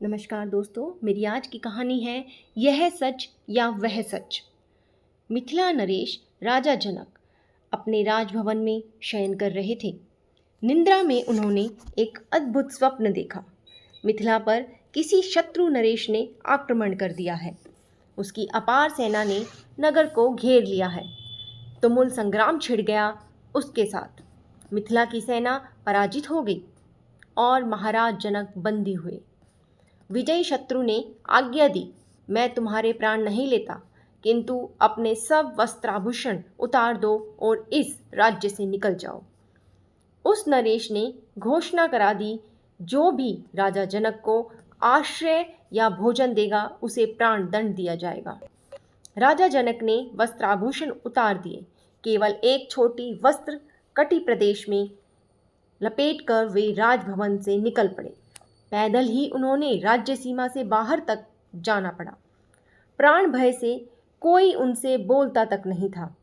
नमस्कार दोस्तों, मेरी आज की कहानी है यह सच या वह सच। मिथिला नरेश राजा जनक अपने राजभवन में शयन कर रहे थे। निंद्रा में उन्होंने एक अद्भुत स्वप्न देखा। मिथिला पर किसी शत्रु नरेश ने आक्रमण कर दिया है। उसकी अपार सेना ने नगर को घेर लिया है। तुमुल संग्राम छिड़ गया। उसके साथ मिथिला की सेना पराजित हो गई और महाराज जनक बंदी हुए। विजयी शत्रु ने आज्ञा दी, मैं तुम्हारे प्राण नहीं लेता, किंतु अपने सब वस्त्राभूषण उतार दो और इस राज्य से निकल जाओ। उस नरेश ने घोषणा करा दी, जो भी राजा जनक को आश्रय या भोजन देगा उसे प्राण दंड दिया जाएगा। राजा जनक ने वस्त्राभूषण उतार दिए। केवल एक छोटी वस्त्र कटी प्रदेश में लपेटकर वे राजभवन से निकल पड़े। पैदल ही उन्होंने राज्य सीमा से बाहर तक जाना पड़ा। प्राण भय से कोई उनसे बोलता तक नहीं था।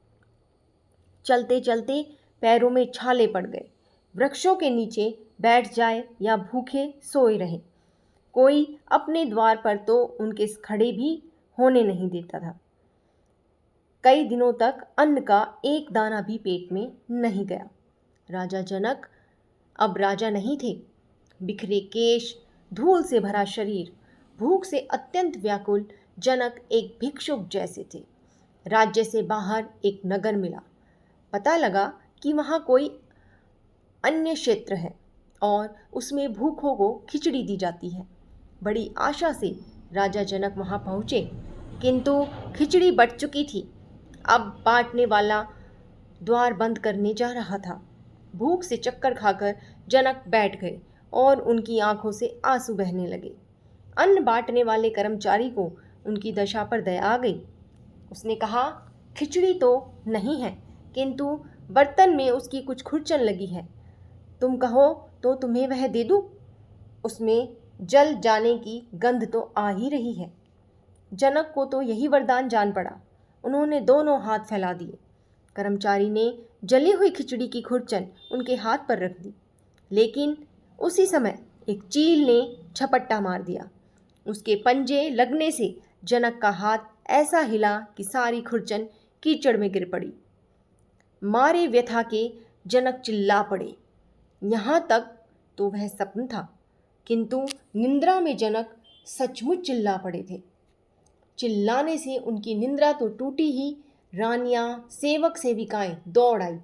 चलते चलते पैरों में छाले पड़ गए। वृक्षों के नीचे बैठ जाए या भूखे सोए रहे, कोई अपने द्वार पर तो उनके खड़े भी होने नहीं देता था। कई दिनों तक अन्न का एक दाना भी पेट में नहीं गया। राजा जनक अब राजा नहीं थे। बिखरे केश, धूल से भरा शरीर, भूख से अत्यंत व्याकुल जनक एक भिक्षुक जैसे थे। राज्य से बाहर एक नगर मिला। पता लगा कि वहाँ कोई अन्य क्षेत्र है और उसमें भूखों को खिचड़ी दी जाती है। बड़ी आशा से राजा जनक वहाँ पहुँचे, किंतु खिचड़ी बट चुकी थी। अब बांटने वाला द्वार बंद करने जा रहा था। भूख से चक्कर खाकर जनक बैठ गए और उनकी आंखों से आंसू बहने लगे। अन्न बांटने वाले कर्मचारी को उनकी दशा पर दया आ गई। उसने कहा, खिचड़ी तो नहीं है, किंतु बर्तन में उसकी कुछ खुरचन लगी है। तुम कहो तो तुम्हें वह दे दूं? उसमें जल जाने की गंध तो आ ही रही है। जनक को तो यही वरदान जान पड़ा। उन्होंने दोनों हाथ फैला दिए। कर्मचारी ने जली हुई खिचड़ी की खुरचन उनके हाथ पर रख दी, लेकिन उसी समय एक चील ने झपट्टा मार दिया। उसके पंजे लगने से जनक का हाथ ऐसा हिला कि सारी खुरचन कीचड़ में गिर पड़ी। मारे व्यथा के जनक चिल्ला पड़े। यहाँ तक तो वह सपन था, किंतु निंद्रा में जनक सचमुच चिल्ला पड़े थे। चिल्लाने से उनकी निंद्रा तो टूटी ही। रानियां, सेवक सेविकाएं दौड़ आई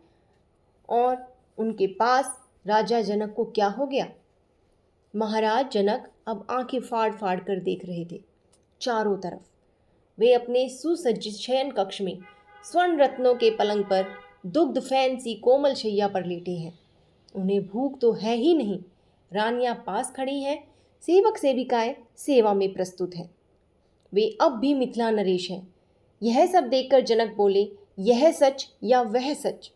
और उनके पास राजा जनक को क्या हो गया। महाराज जनक अब आंखें फाड़ फाड़ कर देख रहे थे चारों तरफ। वे अपने सुसज्जित शयन कक्ष में स्वर्ण रत्नों के पलंग पर दुग्ध फैन सी कोमल शैया पर लेटे हैं। उन्हें भूख तो है ही नहीं। रानियां पास खड़ी हैं, सेवक सेविकाएं सेवा में प्रस्तुत हैं। वे अब भी मिथिला नरेश हैं। यह सब देखकर जनक बोले, यह सच या वह सच।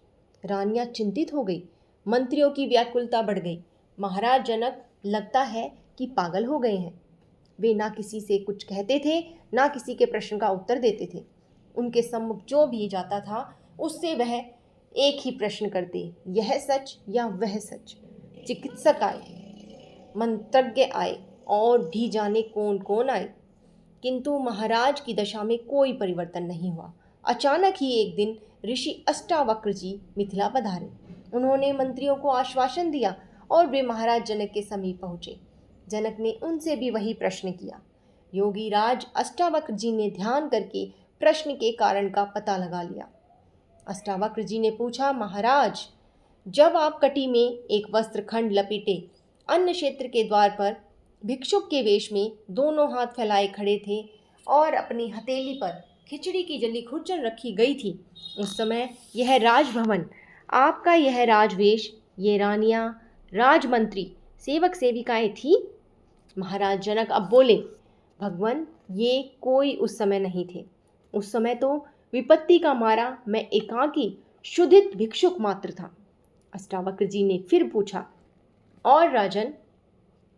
रानियां चिंतित हो गई। मंत्रियों की व्याकुलता बढ़ गई। महाराज जनक लगता है कि पागल हो गए हैं। वे ना किसी से कुछ कहते थे, ना किसी के प्रश्न का उत्तर देते थे। उनके सम्मुख जो भी जाता था उससे वह एक ही प्रश्न करते, यह सच या वह सच। चिकित्सक आए, मंत्रज्ञ आए और भी जाने कौन कौन आए, किंतु महाराज की दशा में कोई परिवर्तन नहीं हुआ। अचानक ही एक दिन ऋषि अष्टावक्र जी मिथिला पधारे। उन्होंने मंत्रियों को आश्वासन दिया और वे महाराज जनक के समीप पहुँचे। जनक ने उनसे भी वही प्रश्न किया। योगी राज अष्टावक्र जी ने ध्यान करके प्रश्न के कारण का पता लगा लिया। अष्टावक्र जी ने पूछा, महाराज, जब आप कटी में एक वस्त्र खंड लपेटे अन्य क्षेत्र के द्वार पर भिक्षुक के वेश में दोनों हाथ फैलाए खड़े थे और अपनी हथेली पर खिचड़ी की जली खुरचन रखी गई थी, उस समय यह राजभवन, आपका यह राजवेश, ये रानियां, राजमंत्री, सेवक सेविकाएं थी? महाराज जनक अब बोले, भगवान, ये कोई उस समय नहीं थे। उस समय तो विपत्ति का मारा मैं एकाकी शुद्धित भिक्षुक मात्र था। अष्टावक्र जी ने फिर पूछा, और राजन,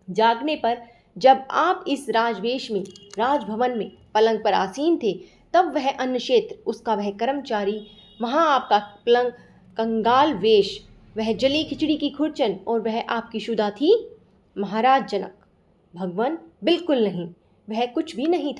जागने पर जब आप इस राजवेश में राजभवन में पलंग पर आसीन थे, तब वह अन्न क्षेत्र, उसका वह कर्मचारी, वहाँ आपका पलंग कंगाल वेश, वह जली खिचड़ी की खुरचन और वह आपकी शुदा थी? महाराज जनक, भगवान बिल्कुल नहीं, वह कुछ भी नहीं था।